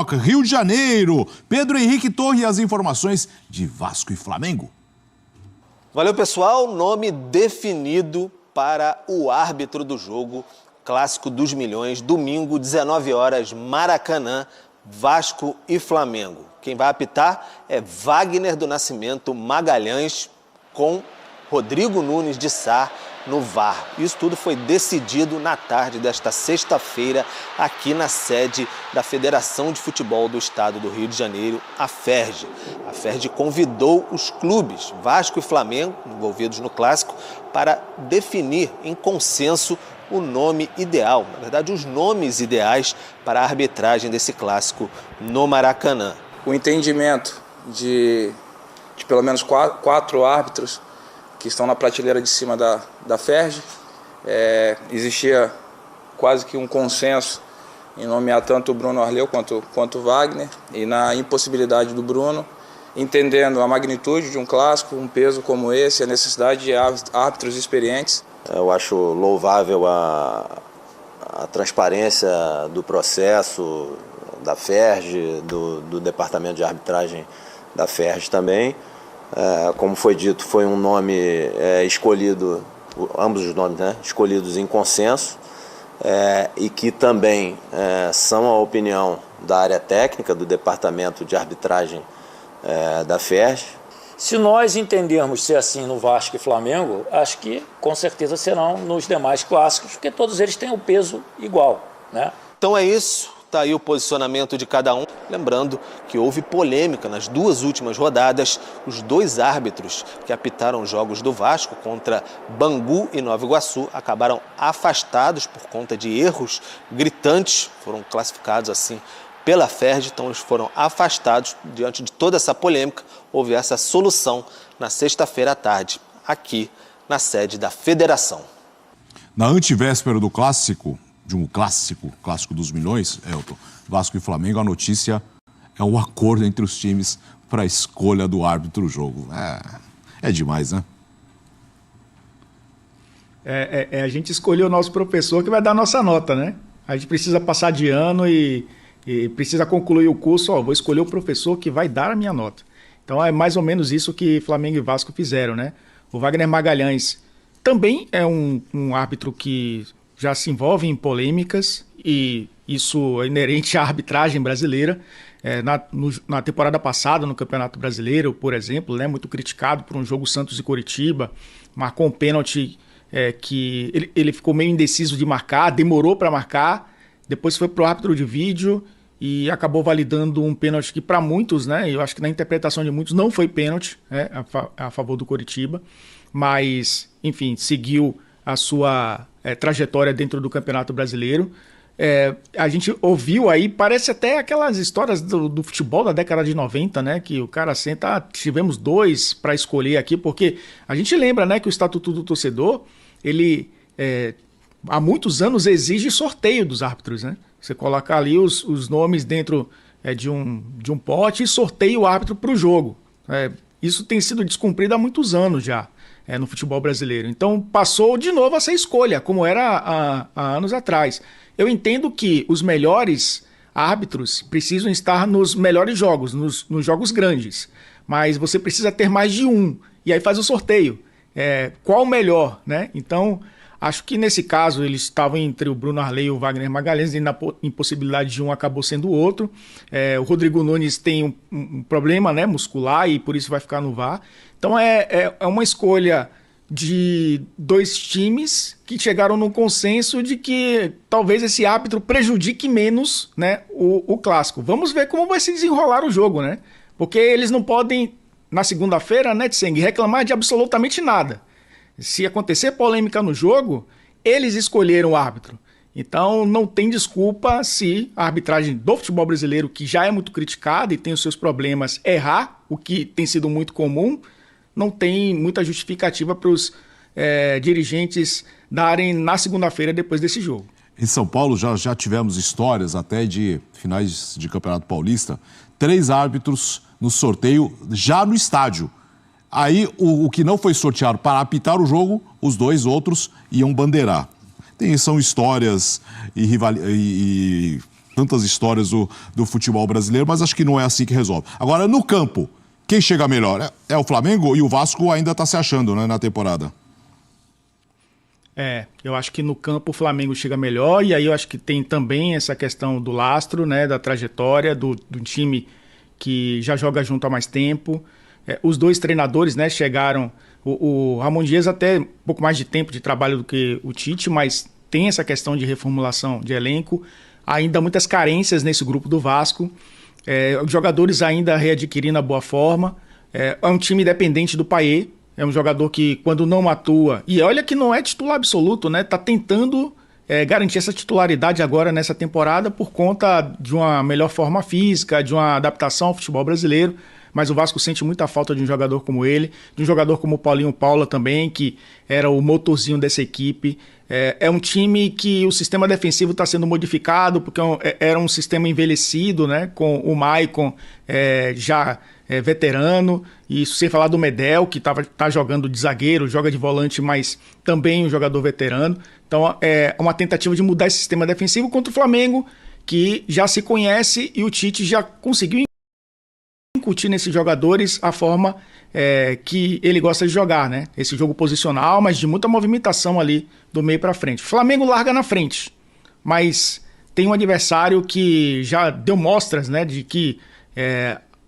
Carioca, Rio de Janeiro. Pedro Henrique Torre e as informações de Vasco e Flamengo. Valeu, pessoal. Nome definido para o árbitro do jogo. Clássico dos Milhões, domingo, 19 horas, Maracanã, Vasco e Flamengo. Quem vai apitar é Wagner do Nascimento Magalhães com Rodrigo Nunes de Sá no VAR. Isso tudo foi decidido na tarde desta sexta-feira aqui na sede da Federação de Futebol do Estado do Rio de Janeiro, a FERJ. A FERJ convidou os clubes Vasco e Flamengo, envolvidos no clássico, para definir em consenso o nome ideal, na verdade os nomes ideais para a arbitragem desse clássico no Maracanã. O entendimento de pelo menos quatro árbitros que estão na prateleira de cima da FERJ, existia quase que um consenso em nomear tanto o Bruno Arleu quanto o Wagner, e na impossibilidade do Bruno, entendendo a magnitude de um clássico, um peso como esse, a necessidade de árbitros experientes. Eu acho louvável a transparência do processo da FERJ, do Departamento de Arbitragem da FERJ também. Como foi dito, foi um nome escolhido, ambos os nomes, né, escolhidos em consenso, e que também são a opinião da área técnica do Departamento de Arbitragem da FERJ. Se nós entendermos ser assim no Vasco e Flamengo, acho que com certeza serão nos demais clássicos, porque todos eles têm o peso igual, né? Então é isso, está aí o posicionamento de cada um. Lembrando que houve polêmica nas duas últimas rodadas. Os dois árbitros que apitaram os jogos do Vasco contra Bangu e Nova Iguaçu acabaram afastados por conta de erros gritantes, foram classificados assim pela FERJ, então eles foram afastados. Diante de toda essa polêmica, houve essa solução na sexta-feira à tarde, aqui na sede da Federação. Na antivéspera do clássico, de um clássico dos milhões, Elton, Vasco e Flamengo, a notícia é o acordo entre os times para a escolha do árbitro do jogo. É demais, né? A gente escolheu o nosso professor que vai dar a nossa nota, né? A gente precisa passar de ano e precisa concluir o curso. Vou escolher o professor que vai dar a minha nota. Então é mais ou menos isso que Flamengo e Vasco fizeram, né? O Wagner Magalhães também é um árbitro que já se envolve em polêmicas, e isso é inerente à arbitragem brasileira. Na temporada passada, no Campeonato Brasileiro, por exemplo, né, muito criticado por um jogo Santos e Coritiba, marcou um pênalti que ele ficou meio indeciso de marcar, demorou para marcar, depois foi para o árbitro de vídeo e acabou validando um pênalti que para muitos, né, eu acho que na interpretação de muitos não foi pênalti, a favor do Coritiba, mas, enfim, seguiu a sua trajetória dentro do Campeonato Brasileiro. A gente ouviu aí, parece até aquelas histórias do futebol da década de 90, né? Que o cara senta, tivemos dois para escolher aqui, porque a gente lembra, né, que o Estatuto do Torcedor, ele há muitos anos exige sorteio dos árbitros, né? Você coloca ali os nomes dentro de um pote e sorteia o árbitro para o jogo. Isso tem sido descumprido há muitos anos já. No futebol brasileiro. Então passou de novo a ser escolha, como era há anos atrás. Eu entendo que os melhores árbitros precisam estar nos melhores jogos, nos jogos grandes, mas você precisa ter mais de um, e aí faz o sorteio. Qual o melhor, né? Então, acho que nesse caso eles estavam entre o Bruno Arleu e o Wagner Magalhães, e na impossibilidade de um acabou sendo o outro. O Rodrigo Nunes tem um problema, né, muscular, e por isso vai ficar no VAR. Então é uma escolha de dois times que chegaram num consenso de que talvez esse árbitro prejudique menos, né, o clássico. Vamos ver como vai se desenrolar o jogo, né? Porque eles não podem, na segunda-feira, né, Tseng, reclamar de absolutamente nada. Se acontecer polêmica no jogo, eles escolheram o árbitro. Então não tem desculpa se a arbitragem do futebol brasileiro, que já é muito criticada e tem os seus problemas, errar, o que tem sido muito comum. Não tem muita justificativa para os dirigentes darem na segunda-feira depois desse jogo. Em São Paulo já tivemos histórias até de finais de Campeonato Paulista, 3 árbitros no sorteio já no estádio. Aí o que não foi sorteado para apitar o jogo, os 2 outros iam bandeirar. São histórias e tantas histórias do futebol brasileiro, mas acho que não é assim que resolve. Agora, no campo, quem chega melhor? É o Flamengo, e o Vasco ainda está se achando, né, na temporada. Eu acho que no campo o Flamengo chega melhor, e aí eu acho que tem também essa questão do lastro, né, da trajetória do time que já joga junto há mais tempo. Os dois treinadores, né, chegaram, o Ramon Dias até um pouco mais de tempo de trabalho do que o Tite, mas tem essa questão de reformulação de elenco, ainda muitas carências nesse grupo do Vasco, os jogadores ainda readquirindo a boa forma, é um time dependente do Payet. É um jogador que, quando não atua... E olha que não é titular absoluto, né? Tá tentando garantir essa titularidade agora nessa temporada por conta de uma melhor forma física, de uma adaptação ao futebol brasileiro. Mas o Vasco sente muita falta de um jogador como ele, de um jogador como o Paulinho Paula também, que era o motorzinho dessa equipe. É um time que o sistema defensivo está sendo modificado, porque era um sistema envelhecido, né? Com o Maicon já... veterano, e isso sem falar do Medel, que tá jogando de zagueiro, joga de volante, mas também um jogador veterano. Então é uma tentativa de mudar esse sistema defensivo contra o Flamengo, que já se conhece, e o Tite já conseguiu incutir nesses jogadores a forma que ele gosta de jogar, né? Esse jogo posicional, mas de muita movimentação ali do meio para frente. O Flamengo larga na frente, mas tem um adversário que já deu mostras, né, de que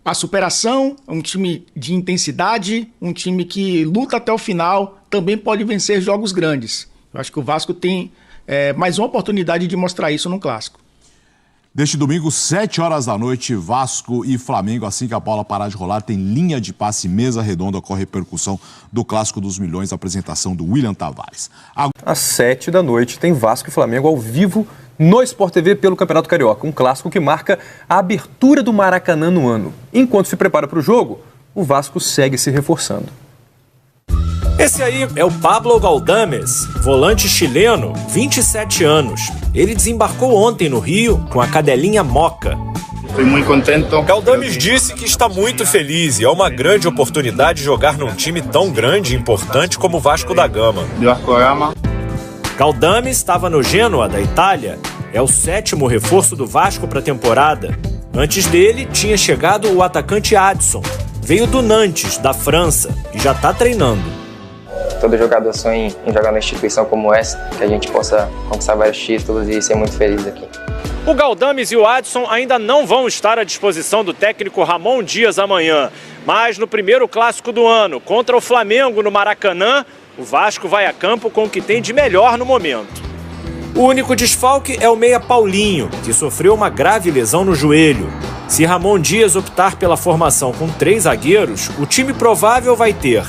a superação, um time de intensidade, um time que luta até o final, também pode vencer jogos grandes. Eu acho que o Vasco tem mais uma oportunidade de mostrar isso no Clássico. Deste domingo, 7 horas da noite, Vasco e Flamengo. Assim que a bola parar de rolar, tem linha de passe, mesa redonda com a repercussão do Clássico dos Milhões, a apresentação do William Tavares. Às 7 da noite tem Vasco e Flamengo ao vivo no Sport TV pelo Campeonato Carioca, um clássico que marca a abertura do Maracanã no ano. Enquanto se prepara para o jogo, o Vasco segue se reforçando. Esse aí é o Pablo Galdames, volante chileno, 27 anos. Ele desembarcou ontem no Rio com a cadelinha Moca. Fui muito contente. Galdames disse que está muito feliz e é uma grande oportunidade jogar num time tão grande e importante como o Vasco da Gama. Galdames estava no Genoa, da Itália. É o 7º reforço do Vasco para a temporada. Antes dele, tinha chegado o atacante Adson. Veio do Nantes, da França, e já está treinando. Todo jogador sonha em jogar numa instituição como essa, que a gente possa conquistar vários títulos e ser muito feliz aqui. O Galdames e o Adson ainda não vão estar à disposição do técnico Ramon Dias amanhã. Mas no primeiro clássico do ano, contra o Flamengo no Maracanã, o Vasco vai a campo com o que tem de melhor no momento. O único desfalque é o meia Paulinho, que sofreu uma grave lesão no joelho. Se Ramon Dias optar pela formação com 3 zagueiros, o time provável vai ter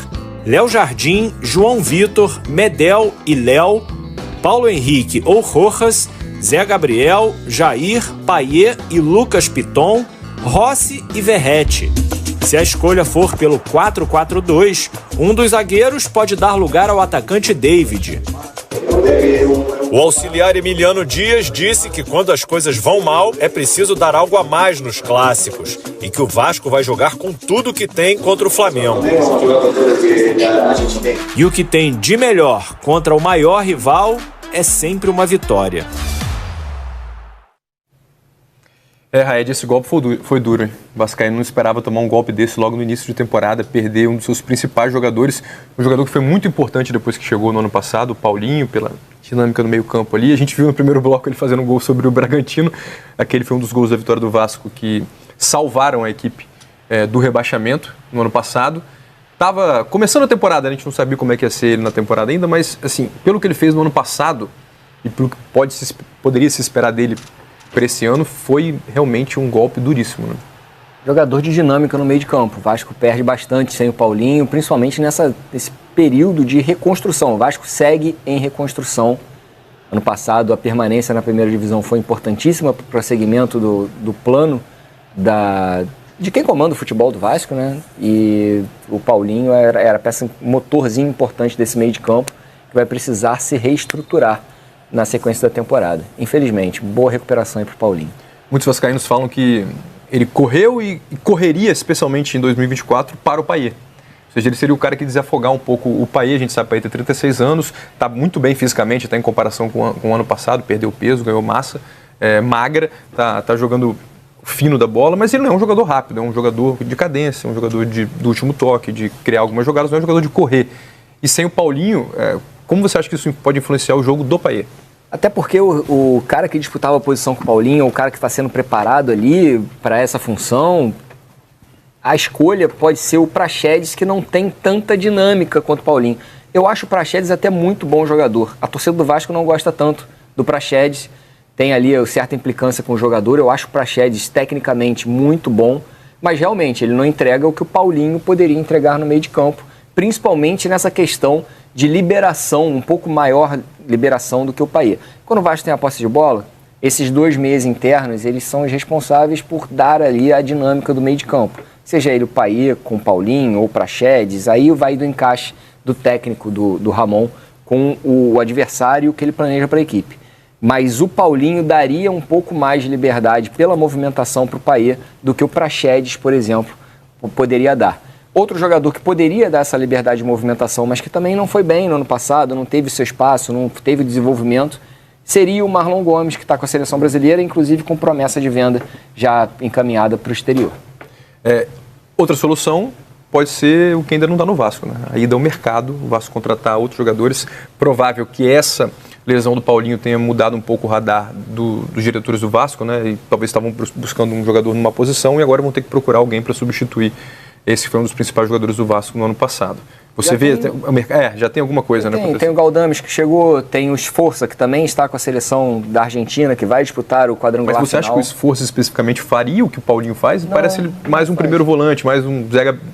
Léo Jardim, João Vitor, Medel e Léo, Paulo Henrique ou Rojas, Zé Gabriel, Jair, Payet e Lucas Piton, Rossi e Verratti. Se a escolha for pelo 4-4-2, um dos zagueiros pode dar lugar ao atacante David. O auxiliar Emiliano Dias disse que quando as coisas vão mal, é preciso dar algo a mais nos clássicos e que o Vasco vai jogar com tudo que tem contra o Flamengo. E o que tem de melhor contra o maior rival é sempre uma vitória. Raed, esse golpe foi duro, hein? O Vascaíno não esperava tomar um golpe desse logo no início de temporada, perder um dos seus principais jogadores, um jogador que foi muito importante depois que chegou no ano passado, o Paulinho, pela dinâmica no meio campo ali. A gente viu no primeiro bloco ele fazendo um gol sobre o Bragantino, aquele foi um dos gols da vitória do Vasco que salvaram a equipe do rebaixamento no ano passado. Tava começando a temporada, a gente não sabia como é que ia ser ele na temporada ainda, mas assim, pelo que ele fez no ano passado e pelo que poderia se esperar dele para esse ano, foi realmente um golpe duríssimo, né? Jogador de dinâmica no meio de campo. O Vasco perde bastante sem o Paulinho, principalmente nesse período de reconstrução. O Vasco segue em reconstrução. Ano passado, a permanência na primeira divisão foi importantíssima para o prosseguimento do plano de quem comanda o futebol do Vasco, né? E o Paulinho era a peça, motorzinho importante desse meio de campo, que vai precisar se reestruturar na sequência da temporada. Infelizmente, boa recuperação aí para o Paulinho. Muitos vascaínos falam que ele correu e correria, especialmente em 2024, para o Payet. Ou seja, ele seria o cara que desafogar um pouco o Payet. A gente sabe que o Payet tem 36 anos, está muito bem fisicamente, está em comparação com o ano passado, perdeu peso, ganhou massa. magra, tá jogando fino da bola, mas ele não é um jogador rápido, é um jogador de cadência, um jogador do último toque, de criar algumas jogadas, não é um jogador de correr. E sem o Paulinho, como você acha que isso pode influenciar o jogo do Payet? Até porque o cara que disputava a posição com o Paulinho, ou o cara que está sendo preparado ali para essa função, a escolha pode ser o Praxedes, que não tem tanta dinâmica quanto o Paulinho. Eu acho o Praxedes até muito bom jogador. A torcida do Vasco não gosta tanto do Praxedes, tem ali certa implicância com o jogador. Eu acho o Praxedes tecnicamente muito bom, mas realmente ele não entrega o que o Paulinho poderia entregar no meio de campo, principalmente nessa questão de liberação, um pouco maior liberação do que o Payet. Quando o Vasco tem a posse de bola, esses 2 meias internos, eles são os responsáveis por dar ali a dinâmica do meio de campo. Seja ele o Payet com o Paulinho ou o Praxedes, aí vai do encaixe do técnico do Ramon com o adversário que ele planeja para a equipe. Mas o Paulinho daria um pouco mais de liberdade pela movimentação para o Payet do que o Praxedes, por exemplo, poderia dar. Outro jogador que poderia dar essa liberdade de movimentação, mas que também não foi bem no ano passado, não teve seu espaço, não teve desenvolvimento, seria o Marlon Gomes, que está com a seleção brasileira, inclusive com promessa de venda já encaminhada para o exterior. Outra solução pode ser o que ainda não está no Vasco, né? A ida ao mercado, o Vasco contratar outros jogadores. Provável que essa lesão do Paulinho tenha mudado um pouco o radar dos diretores do Vasco, né? E talvez estavam buscando um jogador numa posição e agora vão ter que procurar alguém para substituir. Esse foi um dos principais jogadores do Vasco no ano passado. Você vê, já tem alguma coisa, né? Tem o Galdames que chegou, tem o Sforza que também está com a seleção da Argentina, que vai disputar o quadrangular. Mas você acha que o Sforza especificamente faria o que o Paulinho faz? Não, parece ele mais um primeiro volante, mais um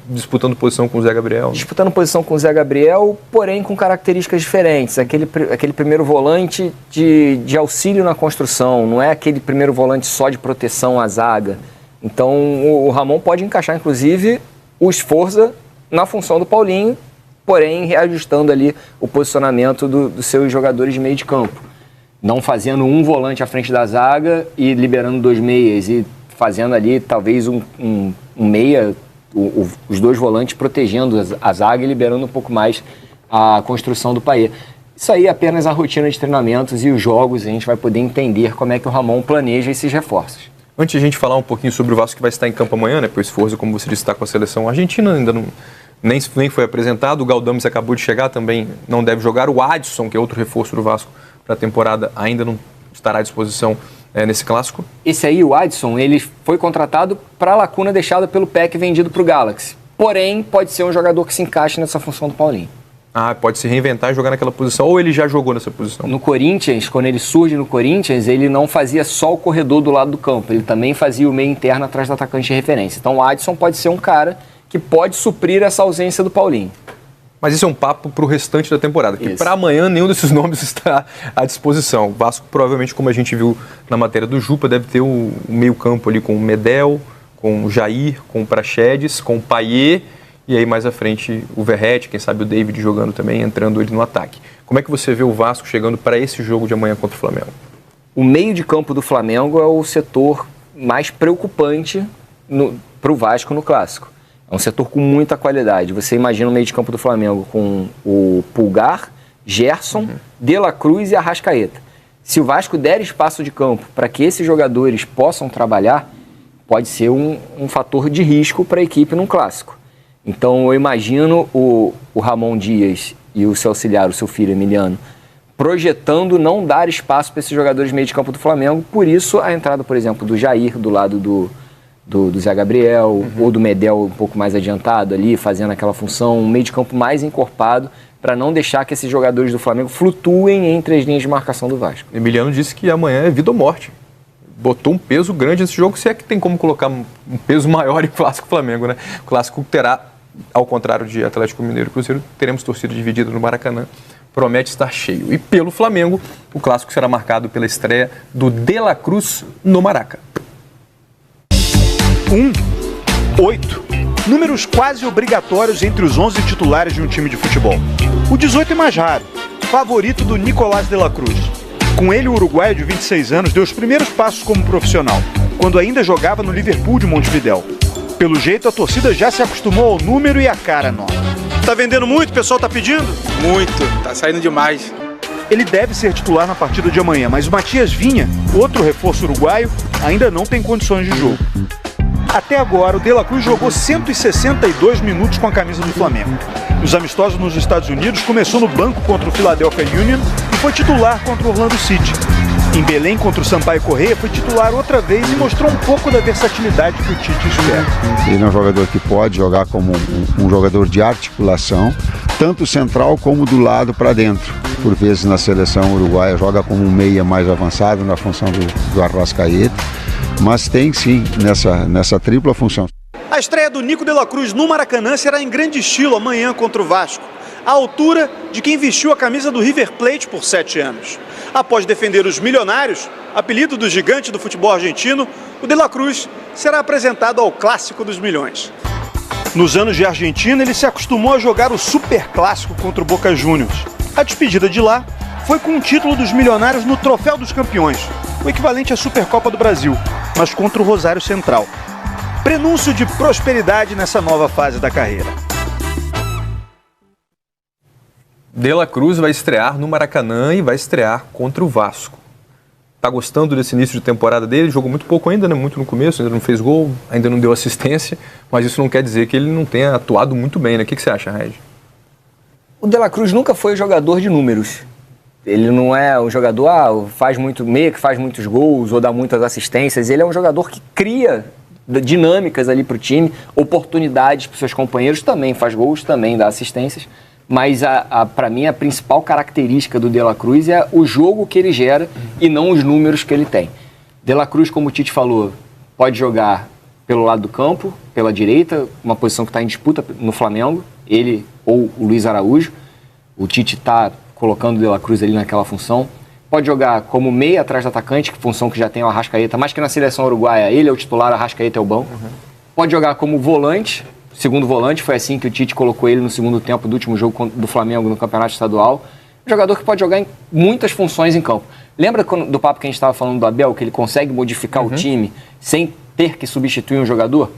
disputando posição com o Zé Gabriel. Disputando posição com o Zé Gabriel, porém com características diferentes. Aquele primeiro volante de auxílio na construção, não é aquele primeiro volante só de proteção à zaga. Então o Ramon pode encaixar, inclusive, o Sforza na função do Paulinho, porém reajustando ali o posicionamento dos seus jogadores de meio de campo. Não fazendo um volante à frente da zaga e liberando 2 meias, e fazendo ali talvez um meia, os 2 volantes protegendo a zaga e liberando um pouco mais a construção do Payet. Isso aí é apenas a rotina de treinamentos e os jogos, a gente vai poder entender como é que o Ramon planeja esses reforços. Antes de a gente falar um pouquinho sobre o Vasco que vai estar em campo amanhã, né? Pois Sforza, como você disse, está com a seleção argentina, ainda nem foi apresentado. O Galdames acabou de chegar, também não deve jogar. O Adson, que é outro reforço do Vasco para a temporada, ainda não estará à disposição nesse clássico. Esse aí, o Adson, ele foi contratado para a lacuna deixada pelo PEC vendido para o Galaxy. Porém, pode ser um jogador que se encaixe nessa função do Paulinho. Pode se reinventar e jogar naquela posição, ou ele já jogou nessa posição? No Corinthians, quando ele surge no Corinthians, ele não fazia só o corredor do lado do campo, ele também fazia o meio interno atrás do atacante de referência. Então o Adson pode ser um cara que pode suprir essa ausência do Paulinho. Mas isso é um papo para o restante da temporada, que para amanhã nenhum desses nomes está à disposição. O Vasco, provavelmente, como a gente viu na matéria do Jupa, deve ter o meio campo ali com o Medel, com o Jair, com o Praxedes, com o Payet, e aí mais à frente o Verratti, quem sabe o David jogando também, entrando ele no ataque. Como é que você vê o Vasco chegando para esse jogo de amanhã contra o Flamengo? O meio de campo do Flamengo é o setor mais preocupante para o Vasco no Clássico. É um setor com muita qualidade. Você imagina o meio de campo do Flamengo com o Pulgar, Gerson, De La Cruz e Arrascaeta. Se o Vasco der espaço de campo para que esses jogadores possam trabalhar, pode ser um fator de risco para a equipe num Clássico. Então eu imagino o Ramon Dias e o seu auxiliar, o seu filho Emiliano, projetando não dar espaço para esses jogadores de meio de campo do Flamengo. Por isso a entrada, por exemplo, do Jair do lado do Zé Gabriel, ou do Medel um pouco mais adiantado ali, fazendo aquela função, um meio de campo mais encorpado, para não deixar que esses jogadores do Flamengo flutuem entre as linhas de marcação do Vasco. Emiliano disse que amanhã é vida ou morte. Botou um peso grande nesse jogo, se é que tem como colocar um peso maior em Clássico Flamengo, né? O Clássico terá, ao contrário de Atlético Mineiro e Cruzeiro, teremos torcida dividida no Maracanã. Promete estar cheio. E pelo Flamengo, o Clássico será marcado pela estreia do De La Cruz no Maraca. 8. Números quase obrigatórios entre os 11 titulares de um time de futebol. O 18 é mais raro, favorito do Nicolás de la Cruz. Com ele, o uruguaio de 26 anos deu os primeiros passos como profissional, quando ainda jogava no Liverpool de Montevidéu. Pelo jeito, a torcida já se acostumou ao número e à cara nova. Tá vendendo muito? O pessoal tá pedindo? Muito, tá saindo demais. ele deve ser titular na partida de amanhã, mas o Matias Vinha, outro reforço uruguaio, ainda não tem condições de jogo. Até agora, o De La Cruz jogou 162 minutos com a camisa do Flamengo. Nos amistosos nos Estados Unidos, começou no banco contra o Philadelphia Union e foi titular contra o Orlando City. Em Belém, contra o Sampaio Corrêa, foi titular outra vez e mostrou um pouco da versatilidade que o Tite espera. Ele é um jogador que pode jogar como um jogador de articulação, tanto central como do lado para dentro. Por vezes na seleção uruguaia joga como um meia mais avançado na função do Arrascaeta, mas tem sim nessa tripla função. A estreia do Nico De La Cruz no Maracanã será em grande estilo amanhã contra o Vasco, à altura de quem vestiu a camisa do River Plate por 7 anos. Após defender os milionários, apelido do gigante do futebol argentino, o De La Cruz será apresentado ao Clássico dos Milhões. Nos anos de Argentina, ele se acostumou a jogar o Super Clássico contra o Boca Juniors. A despedida de lá foi com o título dos milionários no Troféu dos Campeões, o equivalente à Supercopa do Brasil, mas contra o Rosário Central. Prenúncio de prosperidade nessa nova fase da carreira. De La Cruz vai estrear no Maracanã e vai estrear contra o Vasco. Tá gostando desse início de temporada dele? Jogou muito pouco ainda, né? Muito no começo, ainda não fez gol, ainda não deu assistência, mas isso não quer dizer que ele não tenha atuado muito bem, né? O que você acha, Regi? O De La Cruz nunca foi jogador de números. Ele não é um jogador, faz muito meia, que faz muitos gols ou dá muitas assistências. Ele é um jogador que cria dinâmicas ali para o time, oportunidades para seus companheiros, também faz gols, também dá assistências. Mas, para mim, a principal característica do De La Cruz é o jogo que ele gera e não os números que ele tem. De La Cruz, como o Tite falou, pode jogar pelo lado do campo, pela direita, uma posição que está em disputa no Flamengo, ele ou o Luiz Araújo. O Tite está colocando o De La Cruz ali naquela função. Pode jogar como meia atrás do atacante, função que já tem o Arrascaeta, mas que na seleção uruguaia ele é o titular, o Arrascaeta é o banco. Pode jogar como volante, segundo volante, foi assim que o Tite colocou ele no segundo tempo do último jogo do Flamengo no Campeonato Estadual. Um jogador que pode jogar em muitas funções em campo. Lembra do papo que a gente estava falando do Abel, que ele consegue modificar o time sem ter que substituir um jogador?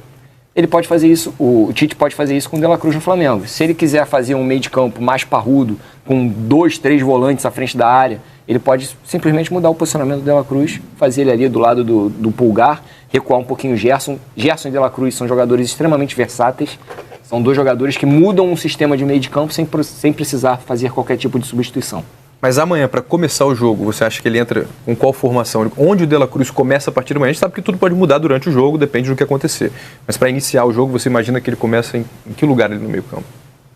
Ele pode fazer isso, o Tite pode fazer isso com o De La Cruz no Flamengo. Se ele quiser fazer um meio de campo mais parrudo, com 2, 3 volantes à frente da área, ele pode simplesmente mudar o posicionamento do De La Cruz, fazer ele ali do lado do Pulgar, recuar um pouquinho o Gerson. Gerson e De La Cruz são jogadores extremamente versáteis, são dois jogadores que mudam um sistema de meio de campo sem precisar fazer qualquer tipo de substituição. Mas amanhã, para começar o jogo, você acha que ele entra com qual formação? Onde o De La Cruz começa a partir de amanhã? A gente sabe que tudo pode mudar durante o jogo, depende do que acontecer. Mas para iniciar o jogo, você imagina que ele começa em que lugar ali no meio campo?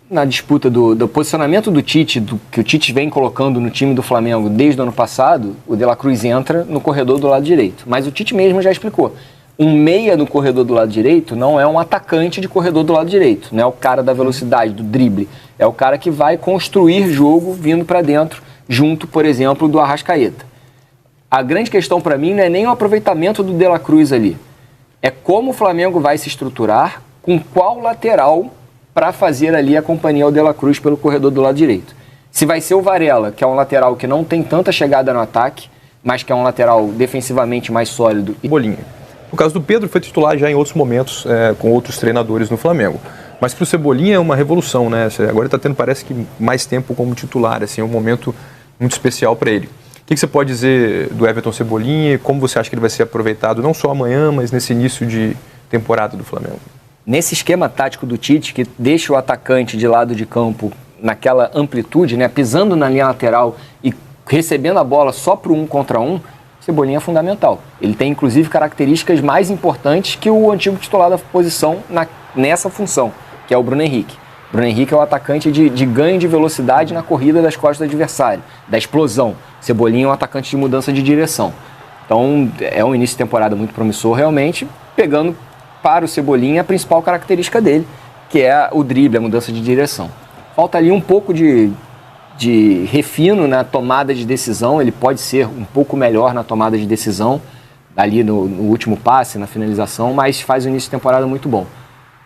Na disputa do posicionamento do Tite, que o Tite vem colocando no time do Flamengo desde o ano passado, o De La Cruz entra no corredor do lado direito. Mas o Tite mesmo já explicou. Um meia no corredor do lado direito não é um atacante de corredor do lado direito. Não é o cara da velocidade, do drible. É o cara que vai construir jogo vindo para dentro, junto, por exemplo, do Arrascaeta. A grande questão para mim não é nem o aproveitamento do De La Cruz ali. É como o Flamengo vai se estruturar, com qual lateral para fazer ali a companhia ao De La Cruz pelo corredor do lado direito. Se vai ser o Varela, que é um lateral que não tem tanta chegada no ataque, mas que é um lateral defensivamente mais sólido. E Bolinha. No caso do Pedro, foi titular já em outros momentos com outros treinadores no Flamengo. Mas para o Cebolinha é uma revolução, né? Agora ele está tendo, parece que, mais tempo como titular, assim, é um momento muito especial para ele. O que você pode dizer do Everton Cebolinha e como você acha que ele vai ser aproveitado, não só amanhã, mas nesse início de temporada do Flamengo? Nesse esquema tático do Tite, que deixa o atacante de lado de campo naquela amplitude, né, pisando na linha lateral e recebendo a bola só para o 1 contra 1, Cebolinha é fundamental. Ele tem, inclusive, características mais importantes que o antigo titular da posição nessa função, que é o Bruno Henrique. Bruno Henrique é o atacante de ganho de velocidade na corrida das costas do adversário, da explosão. Cebolinha é um atacante de mudança de direção. Então, é um início de temporada muito promissor, realmente, pegando para o Cebolinha a principal característica dele, que é o drible, a mudança de direção. Falta ali um pouco de refino na tomada de decisão, ele pode ser um pouco melhor na tomada de decisão, ali no último passe, na finalização, mas faz um início de temporada muito bom.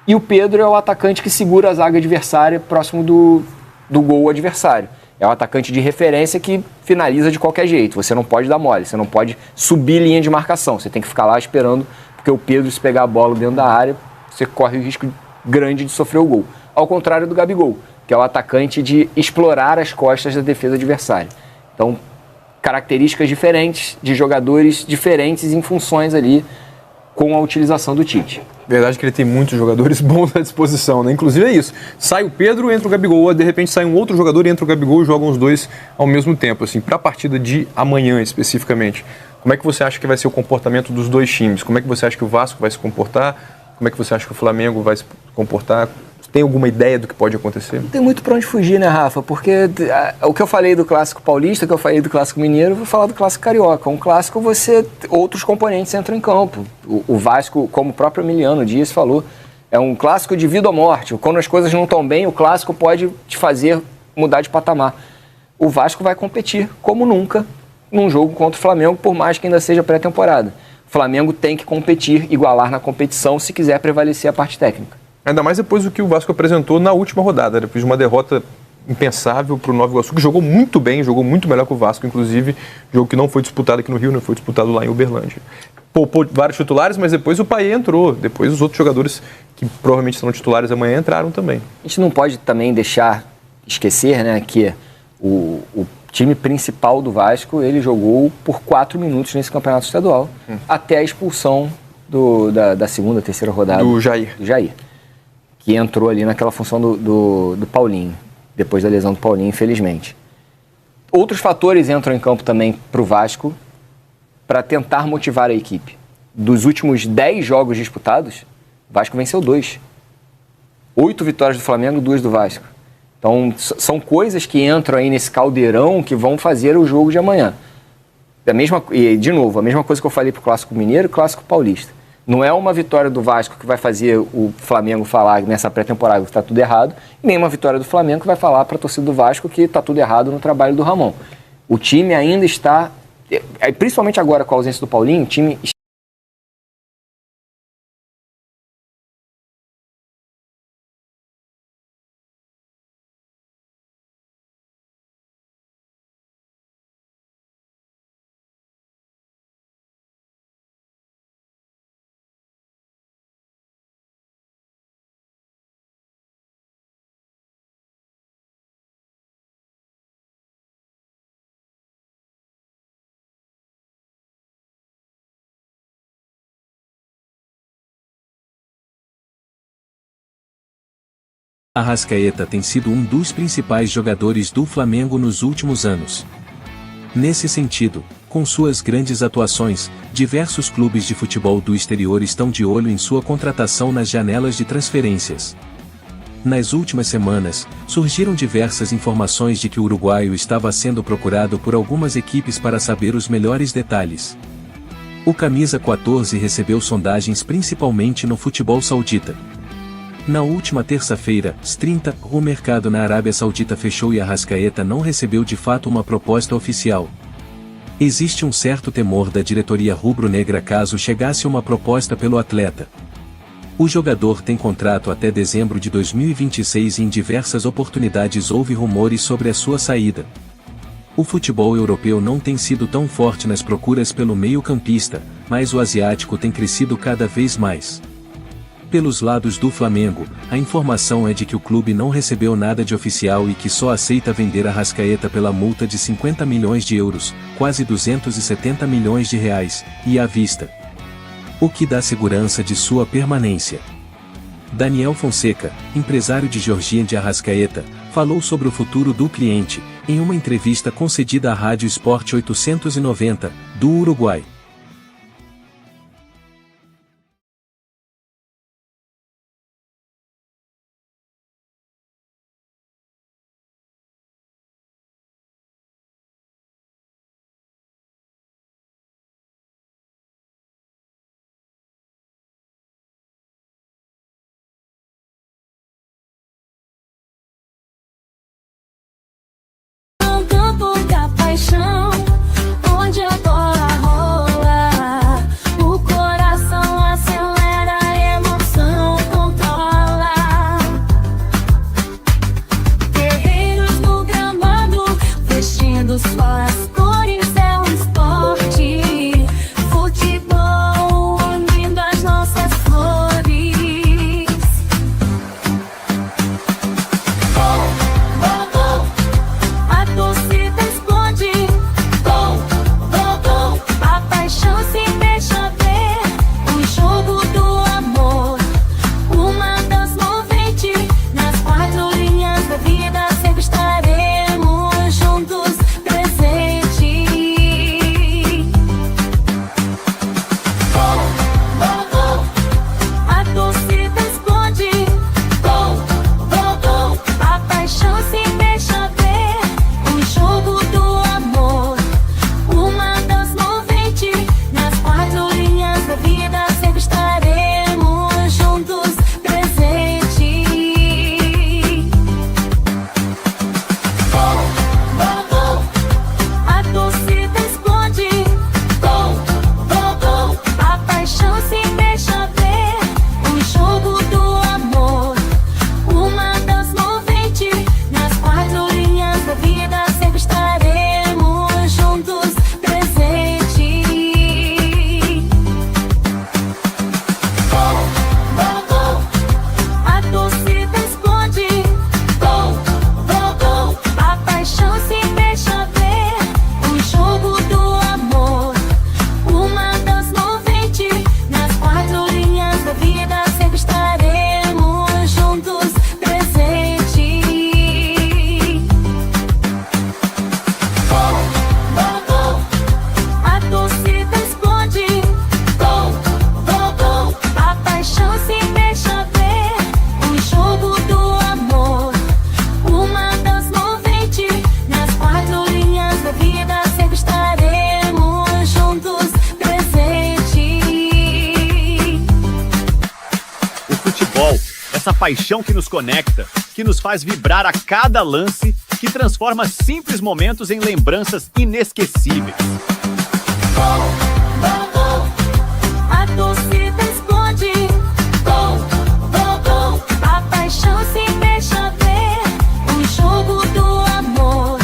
E o Pedro é o atacante que segura a zaga adversária próximo do gol adversário. É o atacante de referência que finaliza de qualquer jeito, você não pode dar mole, você não pode subir linha de marcação, você tem que ficar lá esperando, porque o Pedro, se pegar a bola dentro da área, você corre o risco grande de sofrer o gol. Ao contrário do Gabigol, que é o atacante de explorar as costas da defesa adversária. Então, características diferentes de jogadores diferentes em funções ali com a utilização do Tite. Verdade que ele tem muitos jogadores bons à disposição, né? Inclusive é isso. Sai o Pedro, entra o Gabigol, ou de repente sai um outro jogador e entra o Gabigol e jogam os dois ao mesmo tempo. Assim, para a partida de amanhã especificamente, como é que você acha que vai ser o comportamento dos dois times? Como é que você acha que o Vasco vai se comportar? Como é que você acha que o Flamengo vai se comportar? Tem alguma ideia do que pode acontecer? Não tem muito para onde fugir, né, Rafa? Porque o que eu falei do Clássico Paulista, o que eu falei do Clássico Mineiro, eu vou falar do Clássico Carioca. Um clássico, outros componentes entram em campo. O Vasco, como o próprio Emiliano Dias falou, é um clássico de vida ou morte. Quando as coisas não estão bem, o clássico pode te fazer mudar de patamar. O Vasco vai competir, como nunca, num jogo contra o Flamengo, por mais que ainda seja pré-temporada. O Flamengo tem que competir, igualar na competição, se quiser prevalecer a parte técnica. Ainda mais depois do que o Vasco apresentou na última rodada, depois de uma derrota impensável para o Nova Iguaçu, que jogou muito bem, jogou muito melhor que o Vasco, inclusive, jogo que não foi disputado aqui no Rio, não foi disputado lá em Uberlândia. Poupou vários titulares, mas depois o Payet entrou, depois os outros jogadores que provavelmente serão titulares amanhã entraram também. A gente não pode também esquecer, né, que o time principal do Vasco, ele jogou por 4 minutos nesse campeonato estadual, até a expulsão da segunda, terceira rodada. Do Jair. Que entrou ali naquela função do Paulinho, depois da lesão do Paulinho, infelizmente. Outros fatores entram em campo também para o Vasco para tentar motivar a equipe. Dos últimos 10 jogos disputados, o Vasco venceu 2. 8 vitórias do Flamengo, 2 do Vasco. Então, são coisas que entram aí nesse caldeirão que vão fazer o jogo de amanhã. E, de novo, a mesma coisa que eu falei para o Clássico Mineiro e o Clássico Paulista. Não é uma vitória do Vasco que vai fazer o Flamengo falar nessa pré-temporada que está tudo errado, e nem uma vitória do Flamengo que vai falar para a torcida do Vasco que está tudo errado no trabalho do Ramon. O time ainda está, principalmente agora com a ausência do Paulinho, o time Arrascaeta tem sido um dos principais jogadores do Flamengo nos últimos anos. Nesse sentido, com suas grandes atuações, diversos clubes de futebol do exterior estão de olho em sua contratação nas janelas de transferências. Nas últimas semanas, surgiram diversas informações de que o uruguaio estava sendo procurado por algumas equipes para saber os melhores detalhes. O camisa 14 recebeu sondagens principalmente no futebol saudita. Na última terça-feira, 30, o mercado na Arábia Saudita fechou e Arrascaeta não recebeu de fato uma proposta oficial. Existe um certo temor da diretoria rubro-negra caso chegasse uma proposta pelo atleta. O jogador tem contrato até dezembro de 2026 e em diversas oportunidades houve rumores sobre a sua saída. O futebol europeu não tem sido tão forte nas procuras pelo meio-campista, mas o asiático tem crescido cada vez mais. Pelos lados do Flamengo, a informação é de que o clube não recebeu nada de oficial e que só aceita vender Arrascaeta pela multa de 50 milhões de euros, quase 270 milhões de reais, e à vista. O que dá segurança de sua permanência. Daniel Fonseca, empresário de Jorginho de Arrascaeta, falou sobre o futuro do cliente, em uma entrevista concedida à Rádio Sport 890, do Uruguai. Onde a bola rola. futebol, essa paixão que nos conecta, que nos faz vibrar a cada lance, que transforma simples momentos em lembranças inesquecíveis. A torcida explode. Gol, gol, gol. A paixão se deixa ver. O jogo do amor.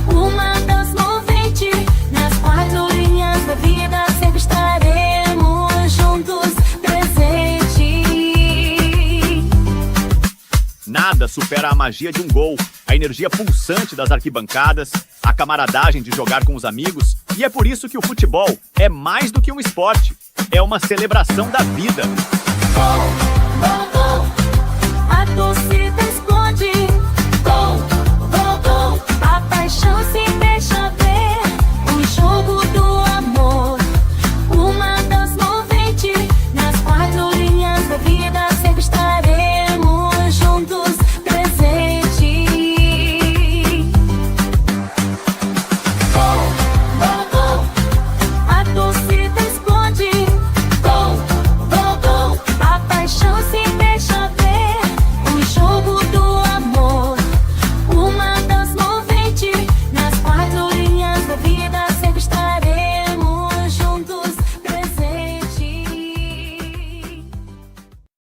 Uma dança movente. Nas quatro linhas da vida sempre estaremos juntos, presentes. Nada supera a magia de um gol, a energia pulsante das arquibancadas, a camaradagem de jogar com os amigos. E é por isso que o futebol é mais do que um esporte, é uma celebração da vida.